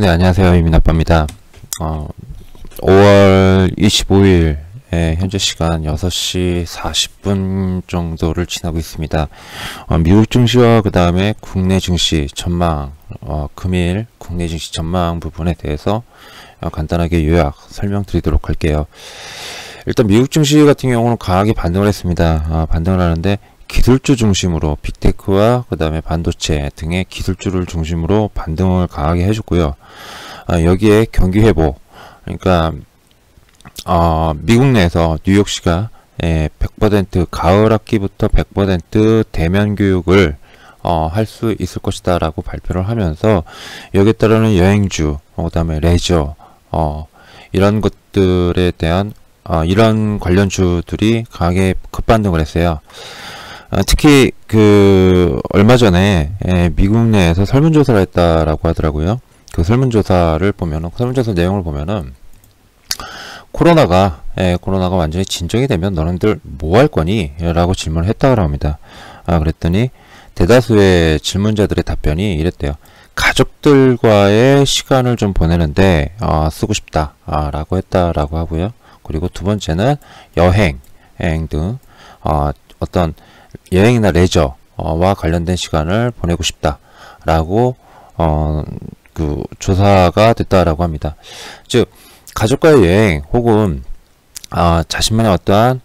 네, 안녕하세요. 이민아빠입니다. 5월 25일 현재 시간 6시 40분 정도를 지나고 있습니다. 미국 증시와 그 다음에 국내 증시 전망, 금일 국내 증시 전망 부분에 대해서 간단하게 요약 설명드리도록 할게요. 일단 미국 증시 같은 경우는 강하게 반등을 했습니다. 반등을 하는데 기술주 중심으로 빅테크와 그 다음에 반도체 등의 기술주를 중심으로 반등을 강하게 해줬고요. 여기에 경기 회복, 그러니까 미국 내에서 뉴욕시가 100% 가을 학기부터 100% 대면 교육을 할 수 있을 것이다 라고 발표를 하면서 여기에 따르는 여행주, 그 다음에 레저, 이런 것들에 대한 이런 관련주들이 강하게 급반등을 했어요. 특히 얼마 전에 미국 내에서 설문조사를 했다라고 하더라고요. 그 설문조사를 보면은, 설문조사 내용을 보면은 코로나가 완전히 진정이 되면 너네들 뭐 할 거니? 라고 질문을 했다고 합니다. 그랬더니 대다수의 질문자들의 답변이 이랬대요. 가족들과의 시간을 좀 보내는데 쓰고 싶다 라고 했다라고 하고요. 그리고 두 번째는 여행 등 어떤 여행이나 레저와 관련된 시간을 보내고 싶다 라고 조사가 됐다라고 합니다. 즉 가족과의 여행 혹은 자신만의 어떠한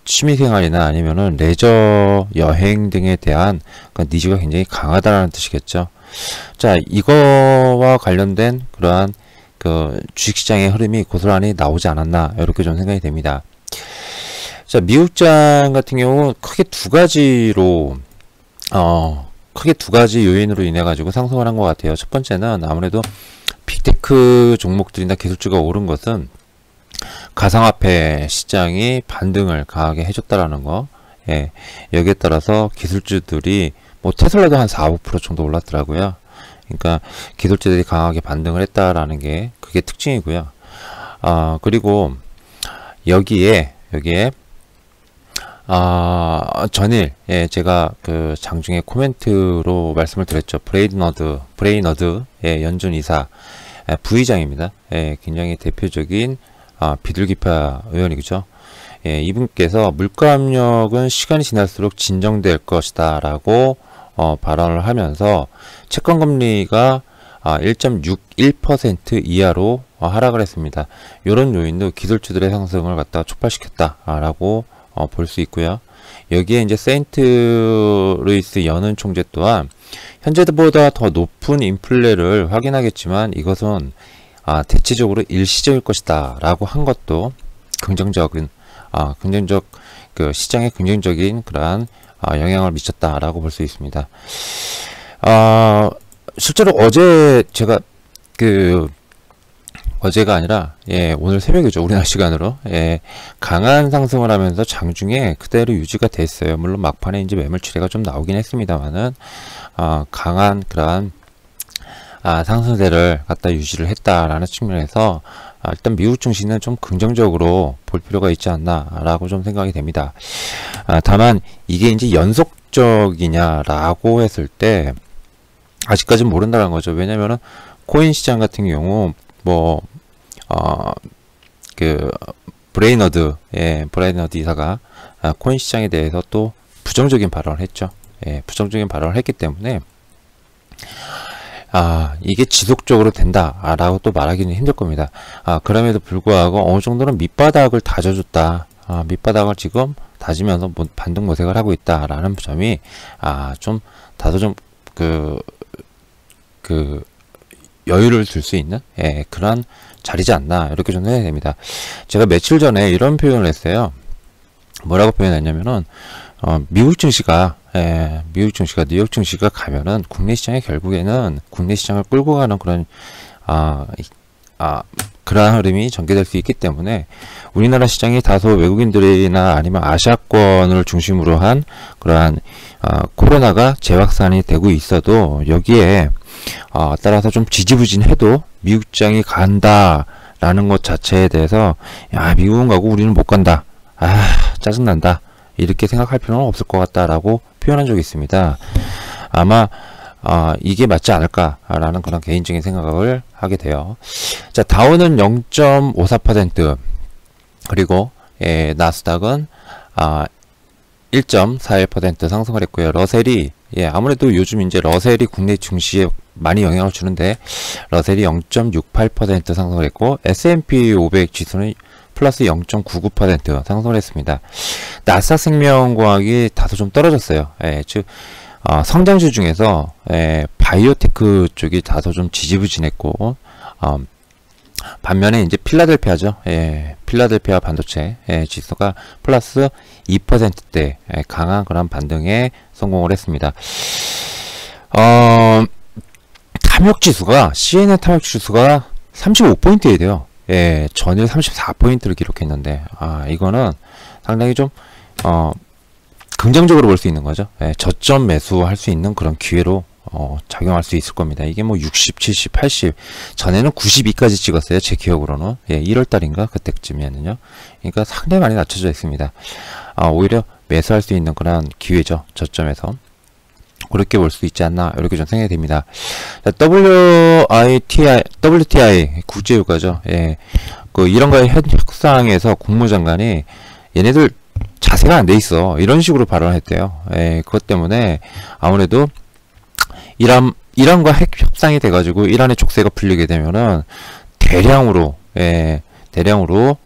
취미생활이나 아니면은 레저 여행 등에 대한 니즈가 굉장히 강하다라는 뜻이겠죠. 자, 이거와 관련된 그러한 주식시장의 흐름이 고스란히 나오지 않았나 이렇게 좀 생각이 됩니다. 자, 미국장 같은 경우 크게 두 가지 요인으로 인해 가지고 상승을 한 것 같아요. 첫 번째는 아무래도 빅테크 종목들이나 기술주가 오른 것은 가상화폐 시장이 반등을 강하게 해줬다라는 거. 여기에 따라서 기술주들이 테슬라도 한 4~5% 정도 올랐더라고요. 그러니까 기술주들이 강하게 반등을 했다라는 게 그게 특징이고요. 그리고 여기에 전일 제가 장중에 코멘트로 말씀을 드렸죠. 브레이너드의 연준 이사 부의장입니다. 굉장히 대표적인 비둘기파 의원이죠. 이분께서 물가 압력은 시간이 지날수록 진정될 것이다 라고 발언을 하면서 채권금리가 1.61% 이하로 하락을 했습니다. 이런 요인도 기술주들의 상승을 갖다가 촉발시켰다 라고 볼 수 있고요. 여기에 이제 세인트루이스 연은 총재 또한 현재보다 더 높은 인플레를 확인하겠지만 이것은 대체적으로 일시적일 것이다 라고 한 것도 시장에 긍정적인 그러한 영향을 미쳤다라고 볼 수 있습니다. 실제로 어제 제가 어제가 아니라 오늘 새벽이죠. 우리나라 시간으로 강한 상승을 하면서 장중에 그대로 유지가 됐어요. 물론 막판에 이제 매물 추세가 좀 나오긴 했습니다만은 강한 그러한 상승세를 갖다 유지를 했다라는 측면에서 일단 미국 증시는 좀 긍정적으로 볼 필요가 있지 않나라고 좀 생각이 됩니다. 다만 이게 이제 연속적이냐라고 했을 때 아직까지는 모른다는 거죠. 왜냐면은 코인 시장 같은 경우 브레이너드 이사가 코인 시장에 대해서 또 부정적인 발언을 했죠. 부정적인 발언을 했기 때문에 이게 지속적으로 된다라고 또 말하기는 힘들 겁니다. 그럼에도 불구하고 어느 정도는 밑바닥을 다져줬다. 밑바닥을 지금 다지면서 반등 모색을 하고 있다라는 점이 다소 좀 여유를 줄 수 있는 그런 자리지 않나 이렇게 좀 해야 됩니다. 제가 며칠 전에 이런 표현을 했어요. 뭐라고 표현했냐면은 미국 증시가 뉴욕 증시가 가면은 국내 시장이 결국에는 국내 시장을 끌고 가는 그런 그러한 흐름이 전개될 수 있기 때문에 우리나라 시장이 다소 외국인들이나 아니면 아시아권을 중심으로 한 그러한 코로나가 재확산이 되고 있어도 여기에 따라서 좀 지지부진해도 미국 시장이 간다라는 것 자체에 대해서 미국은 가고 우리는 못 간다. 짜증난다. 이렇게 생각할 필요는 없을 것 같다라고 표현한 적이 있습니다. 아마 이게 맞지 않을까라는 그런 개인적인 생각을 하게 돼요. 자, 다우는 0.54%, 그리고 나스닥은 1.41% 상승을 했고요. 러셀이 아무래도 요즘 이제 러셀이 국내 증시에 많이 영향을 주는데 러셀이 0.68% 상승을 했고 S&P 500 지수는 플러스 0.99% 상승을 했습니다. 나스닥 생명과학이 다소 좀 떨어졌어요. 즉 성장주 중에서 바이오테크 쪽이 다소 좀 지지부진했고, 반면에 이제 필라델피아죠. 필라델피아 반도체 지수가 플러스 2%대 강한 그런 반등에 성공을 했습니다. 탐욕지수가 CNN 탐욕지수가 35포인트에 돼요. 전일 34포인트를 기록했는데 이거는 상당히 좀 긍정적으로 볼 수 있는 거죠. 저점 매수할 수 있는 그런 기회로 작용할 수 있을 겁니다. 이게 뭐 60, 70, 80 전에는 92까지 찍었어요. 제 기억으로는 1월달인가 그때쯤이었는요. 그러니까 상당히 많이 낮춰져 있습니다. 오히려 매수할 수 있는 그런 기회죠. 저점에서 그렇게 볼 수 있지 않나 이렇게 좀 생각이 됩니다. WTI 국제유가죠. 이런 거의 협상에서 국무장관이 얘네들 자세가 안 돼 있어 이런 식으로 발언했대요. 그것 때문에 아무래도 이란과 핵 협상이 돼가지고 이란의 족쇄가 풀리게 되면은 대량으로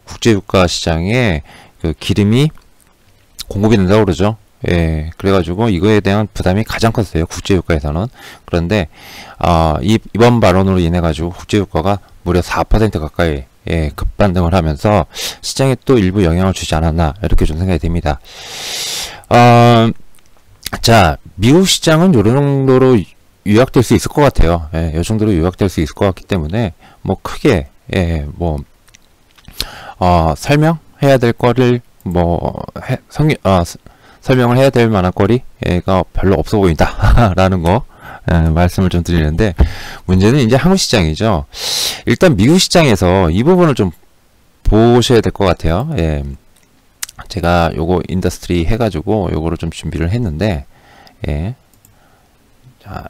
국제유가 시장에 그 기름이 공급이 된다고 그러죠. 그래가지고 이거에 대한 부담이 가장 컸어요. 국제유가에서는. 그런데 이번 발언으로 인해 가지고 국제유가가 무려 4% 가까이 급반등을 하면서 시장에 또 일부 영향을 주지 않았나 이렇게 좀 생각이 됩니다. 자, 미국 시장은 요 정도로 요약될 수 있을 것 같아요. 요 정도로 요약될 수 있을 것 같기 때문에 뭐 크게 설명해야 될 거를 설명을 해야 될 만한 거리가 별로 없어 보인다 라는 거 말씀을 좀 드리는데, 문제는 이제 한국 시장이죠. 일단 미국 시장에서 이 부분을 좀 보셔야 될 것 같아요. 제가 요거 인더스트리 해가지고 요거를 좀 준비를 했는데, 자,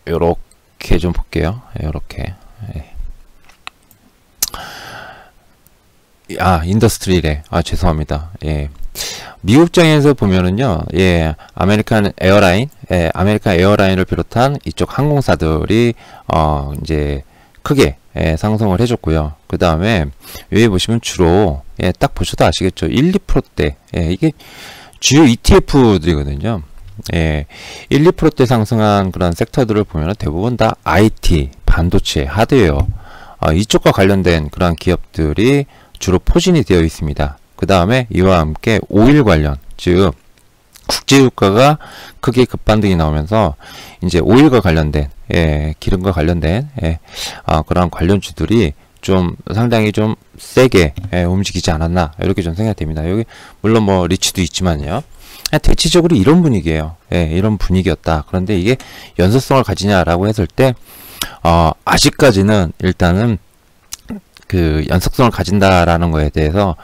요렇게 좀 볼게요. 요렇게. 인더스트리래. 죄송합니다. 미국 장에서 보면은요, 아메리칸 에어라인을 비롯한 이쪽 항공사들이, 이제, 크게, 상승을 해줬고요. 그 다음에, 여기 보시면 주로, 딱 보셔도 아시겠죠. 1, 2%대, 이게 주요 ETF들이거든요. 1, 2%대 상승한 그런 섹터들을 보면 대부분 다 IT, 반도체, 하드웨어, 이쪽과 관련된 그런 기업들이 주로 포진이 되어 있습니다. 그 다음에 이와 함께 오일 관련, 즉 국제유가가 크게 급반등이 나오면서 이제 오일과 관련된, 기름과 관련된 그런 관련주들이 좀 상당히 좀 세게 움직이지 않았나 이렇게 좀 생각이 됩니다. 여기 물론 뭐 리츠도 있지만요. 대체적으로 이런 분위기예요. 이런 분위기였다. 그런데 이게 연속성을 가지냐라고 했을 때 아직까지는 일단은 그 연속성을 가진다라는 거에 대해서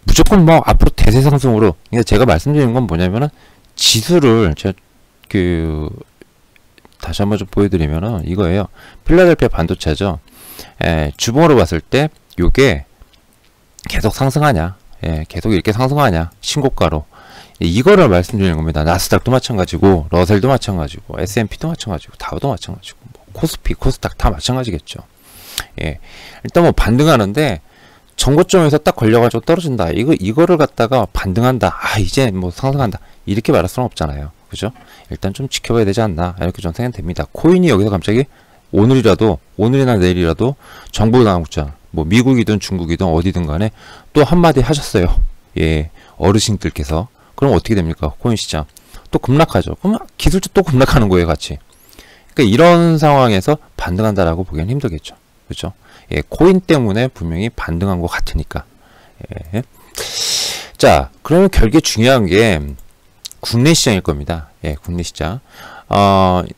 무조건 뭐 앞으로 대세 상승으로, 그러니까 제가 말씀드리는 건 뭐냐면은 지수를 다시 한번 좀 보여드리면은 이거예요. 필라델피아 반도체죠. 주봉으로 봤을 때 요게 계속 상승하냐, 계속 이렇게 상승하냐, 신고가로, 이거를 말씀드리는 겁니다. 나스닥도 마찬가지고, 러셀도 마찬가지고, S&P도 마찬가지고, 다우도 마찬가지고, 뭐 코스피, 코스닥 다 마찬가지겠죠. 일단 뭐 반등하는데 전고점에서 딱 걸려가지고 떨어진다. 이거를 갖다가 반등한다. 이제 뭐 상승한다. 이렇게 말할 수는 없잖아요. 그죠? 일단 좀 지켜봐야 되지 않나. 이렇게 좀 생각이 됩니다. 코인이 여기서 갑자기 오늘이나 내일이라도 정부 당국자, 뭐 미국이든 중국이든 어디든 간에 또 한마디 하셨어요. 어르신들께서. 그럼 어떻게 됩니까? 코인 시장. 또 급락하죠. 그럼 기술주 또 급락하는 거예요, 같이. 그러니까 이런 상황에서 반등한다라고 보기엔 힘들겠죠. 그죠? 코인 때문에 분명히 반등한 것 같으니까. 자, 그러면 결국에 중요한 게 국내 시장일 겁니다. 국내 시장.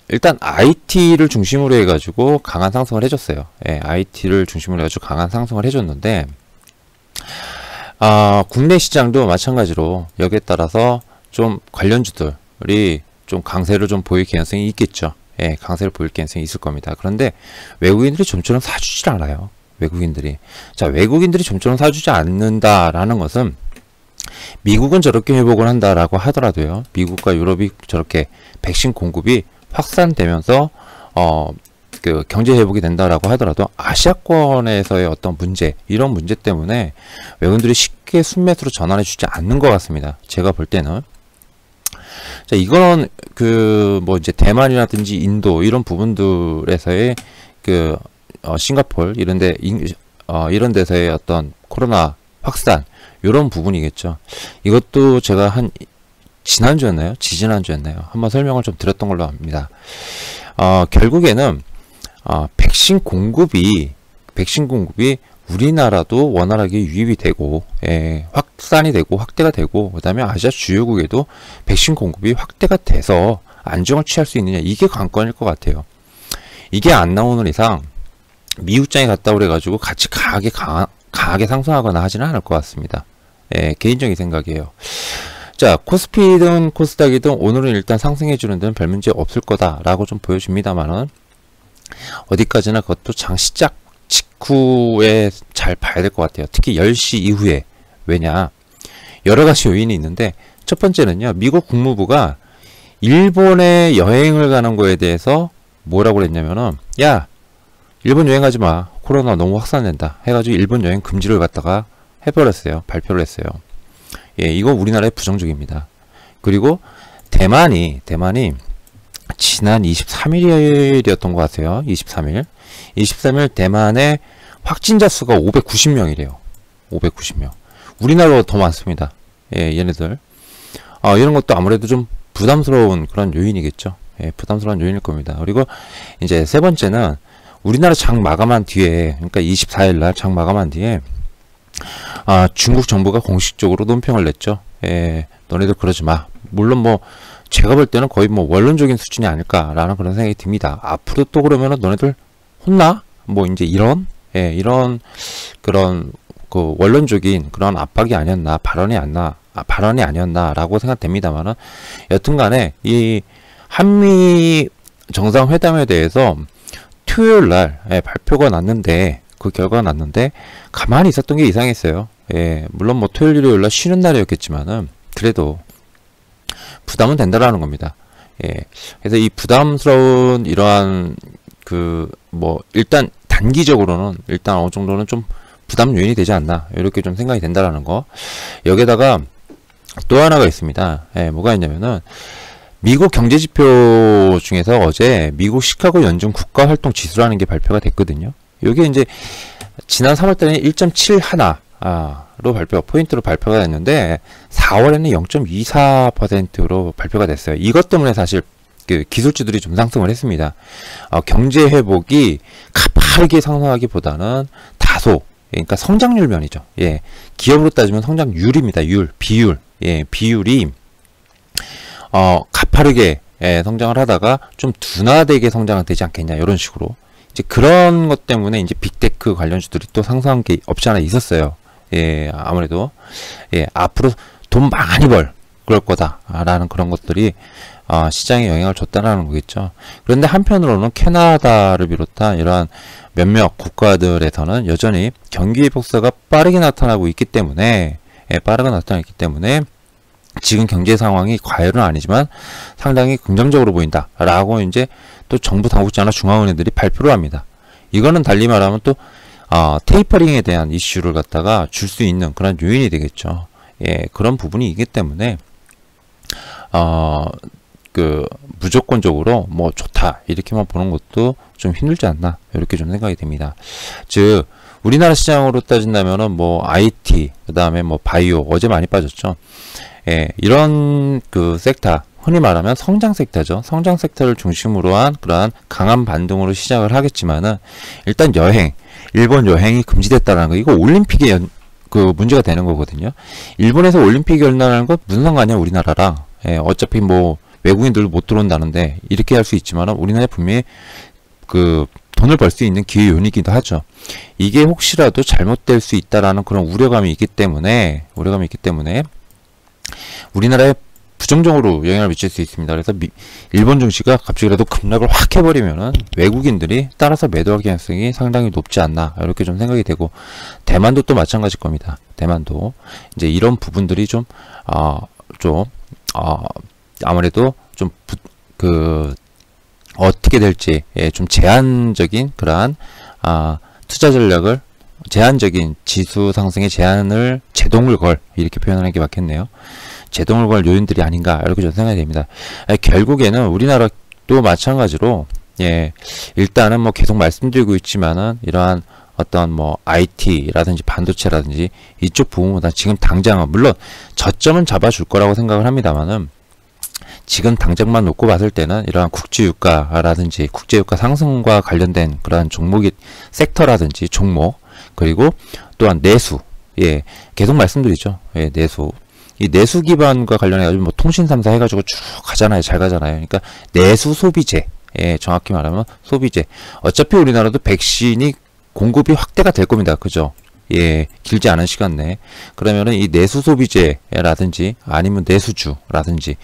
일단 IT를 중심으로 해가지고 강한 상승을 해줬어요. IT를 중심으로 해가지고 강한 상승을 해줬는데, 국내 시장도 마찬가지로 여기에 따라서 좀 관련주들이 좀 강세를 좀 보일 가능성이 있겠죠. 예, 강세를 보일 가능성이 있을 겁니다. 그런데 외국인들이 좀처럼 사주질 않아요. 외국인들이. 자, 외국인들이 좀처럼 사주지 않는다라는 것은 미국은 저렇게 회복을 한다라고 하더라도요. 미국과 유럽이 저렇게 백신 공급이 확산되면서 그 경제 회복이 된다라고 하더라도 아시아권에서의 어떤 문제, 이런 문제 때문에 외국인들이 쉽게 순매수로 전환해 주지 않는 것 같습니다. 제가 볼 때는. 자, 이건 그 뭐 이제 대만이라든지 인도 이런 부분들에서의 그 싱가폴 이런 데서의 어떤 코로나 확산 이런 부분이겠죠. 이것도 제가 한 지난주였나요? 지지난주였나요? 한번 설명을 좀 드렸던 걸로 압니다. 결국에는 백신 공급이 우리나라도 원활하게 유입이 되고, 확산이 되고 확대가 되고, 그 다음에 아시아 주요국에도 백신 공급이 확대가 돼서 안정을 취할 수 있느냐, 이게 관건일 것 같아요. 이게 안 나오는 이상 미국장에 갔다 오래가지고 같이 강하게 상승하거나 하지는 않을 것 같습니다. 개인적인 생각이에요. 자, 코스피든 코스닥이든 오늘은 일단 상승해주는 데는 별 문제 없을 거다라고 좀 보여줍니다만은, 어디까지나 그것도 장 시작 직후에 잘 봐야 될 것 같아요. 특히 10시 이후에. 왜냐, 여러가지 요인이 있는데, 첫 번째는요, 미국 국무부가 일본에 여행을 가는 거에 대해서 뭐라고 그랬냐면은, 야, 일본 여행하지 마, 코로나 너무 확산된다 해가지고 일본 여행 금지를 갖다가 해버렸어요. 발표를 했어요. 예, 이거 우리나라의 부정적입니다. 그리고 대만이 지난 23일이었던 것 같아요. 23일 대만의 확진자 수가 590명이래요. 590명. 우리나라보다 더 많습니다. 예, 얘네들. 이런 것도 아무래도 좀 부담스러운 그런 요인이겠죠. 예, 부담스러운 요인일 겁니다. 그리고 이제 세 번째는 우리나라 장 마감한 뒤에, 그러니까 24일날 장 마감한 뒤에, 중국 정부가 공식적으로 논평을 냈죠. 예, 너네들 그러지 마. 물론 뭐, 제가 볼 때는 거의 뭐 원론적인 수준이 아닐까라는 그런 생각이 듭니다. 앞으로 또 그러면은 너네들 혼나? 뭐 이제 이런 그런 그 원론적인 그런 압박이 아니었나, 발언이 아니었나라고 생각됩니다만은, 여튼간에 이 한미 정상회담에 대해서 토요일 날 발표가 났는데, 그 결과가 났는데 가만히 있었던 게 이상했어요. 예, 물론 뭐 토요일 일요일 날 쉬는 날이었겠지만은 그래도 부담은 된다라는 겁니다. 예, 그래서 이 부담스러운 이러한 그 뭐 일단 단기적으로는 일단 어느 정도는 좀 부담 요인이 되지 않나, 이렇게 좀 생각이 된다라는 거. 여기에다가 또 하나가 있습니다. 예, 뭐가 있냐면은 미국 경제지표 중에서 어제 미국 시카고 연준 국가활동지수라는 게 발표가 됐거든요. 이게 이제 지난 3월달에는 1.71로 포인트로 발표가 됐는데 4월에는 0.24%로 발표가 됐어요. 이것 때문에 사실 그 기술주들이 좀 상승을 했습니다. 경제 회복이 가파르게 상승하기보다는 다소, 그러니까 성장률 면이죠. 예, 기업으로 따지면 성장률입니다. 비율. 예, 비율이 가파르게 성장을 하다가 좀 둔화되게 성장은 되지 않겠냐, 이런 식으로. 이제 그런 것 때문에 이제 빅테크 관련주들이 또 상승한 게 없지 않아 있었어요. 예, 아무래도 예, 앞으로 돈 많이 그럴 거다라는 그런 것들이 시장에 영향을 줬다라는 거겠죠. 그런데 한편으로는 캐나다를 비롯한 이러한 몇몇 국가들에서는 여전히 경기 회복세가 빠르게 나타나고 있기 때문에, 지금 경제 상황이 과열은 아니지만 상당히 긍정적으로 보인다라고 이제 또 정부 당국자나 중앙은행들이 발표를 합니다. 이거는 달리 말하면 또 테이퍼링에 대한 이슈를 갖다가 줄 수 있는 그런 요인이 되겠죠. 예, 그런 부분이기 때문에 그 무조건적으로 뭐 좋다 이렇게만 보는 것도 좀 힘들지 않나, 이렇게 좀 생각이 됩니다. 즉 우리나라 시장으로 따진다면은 뭐 IT, 그 다음에 뭐 바이오, 어제 많이 빠졌죠. 예, 이런 그 섹터, 흔히 말하면 성장 섹터죠. 성장 섹터를 중심으로 한 그러한 강한 반등으로 시작을 하겠지만은, 일단 일본 여행이 금지됐다는 거, 이거 올림픽에 그 문제가 되는 거거든요. 일본에서 올림픽이 열린다는 건 무슨 상관이야, 우리나라랑. 예, 어차피 뭐 외국인들도 못 들어온다는데, 이렇게 할 수 있지만은 우리나라에 분명히 그 돈을 벌 수 있는 기회 요인이기도 하죠. 이게 혹시라도 잘못될 수 있다라는 그런 우려감이 있기 때문에 우리나라의 부정적으로 영향을 미칠 수 있습니다. 그래서 일본 증시가 갑자기라도 급락을 확 해버리면은 외국인들이 따라서 매도할 가능성이 상당히 높지 않나 이렇게 좀 생각이 되고, 대만도 또 마찬가지일 겁니다. 대만도 이제 이런 부분들이 아무래도 좀 어떻게 될지, 좀 제한적인 그러한 투자 전략을, 제한적인 지수 상승의 제동을 걸, 이렇게 표현하는 게 맞겠네요. 제동을 걸 요인들이 아닌가 이렇게 저는 생각이 됩니다. 결국에는 우리나라도 마찬가지로 일단은 뭐 계속 말씀드리고 있지만은 이러한 어떤 뭐 IT라든지 반도체라든지 이쪽 부분보다 지금 당장은, 물론 저점은 잡아줄 거라고 생각을 합니다만은, 지금 당장만 놓고 봤을 때는 이러한 국제유가라든지 국제유가 상승과 관련된 그러한 종목이, 섹터라든지 종목, 그리고 또한 내수, 계속 말씀드리죠. 내수. 이 내수 기반과 관련해가지고 뭐 통신 3사 해가지고 쭉 가잖아요. 잘 가잖아요. 그러니까 내수 소비재, 정확히 말하면 소비재. 어차피 우리나라도 백신이 공급이 확대가 될 겁니다. 그죠? 길지 않은 시간 내에. 그러면은 이 내수 소비재라든지 아니면 내수주라든지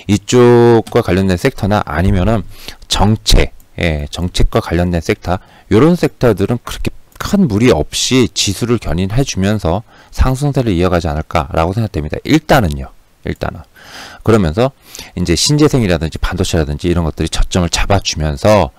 이쪽과 관련된 섹터나 아니면은 정책과 관련된 섹터, 요런 섹터들은 그렇게 큰 무리 없이 지수를 견인해 주면서 상승세를 이어가지 않을까라고 생각됩니다. 일단은요. 그러면서 이제 신재생이라든지 반도체라든지 이런 것들이 저점을 잡아주면서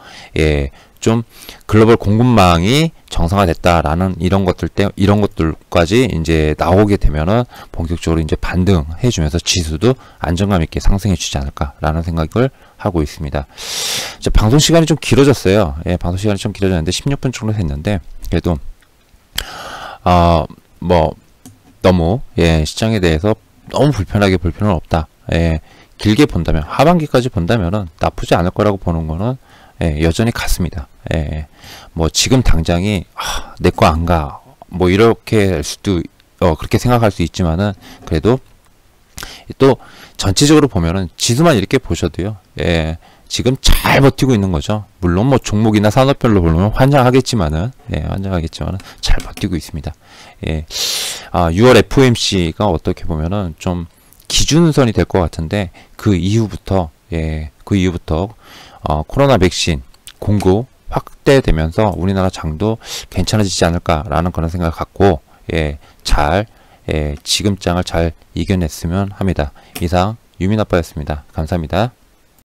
좀 글로벌 공급망이 정상화됐다라는 이런 것들까지 이제 나오게 되면은 본격적으로 이제 반등해 주면서 지수도 안정감 있게 상승해 주지 않을까라는 생각을 하고 있습니다. 방송 시간이 좀 길어졌어요. 방송 시간이 좀 길어졌는데 16분 정도 됐는데, 그래도 뭐 너무 시장에 대해서 너무 불편하게 볼 필요는 없다. 길게 본다면, 하반기까지 본다면은 나쁘지 않을 거라고 보는 거는 여전히 같습니다. 뭐 지금 당장이 내 거 안 가, 뭐 이렇게 할 수도, 그렇게 생각할 수 있지만은, 그래도 또 전체적으로 보면은 지수만 이렇게 보셔도요, 지금 잘 버티고 있는 거죠. 물론 뭐 종목이나 산업별로 보면 환장하겠지만은 잘 버티고 있습니다. 6월 FOMC가 어떻게 보면은 좀 기준선이 될 것 같은데, 그 이후부터 코로나 백신 공급 확대되면서 우리나라 장도 괜찮아지지 않을까라는 그런 생각을 갖고, 지금 장을 잘 이겨냈으면 합니다. 이상 유민아빠였습니다. 감사합니다.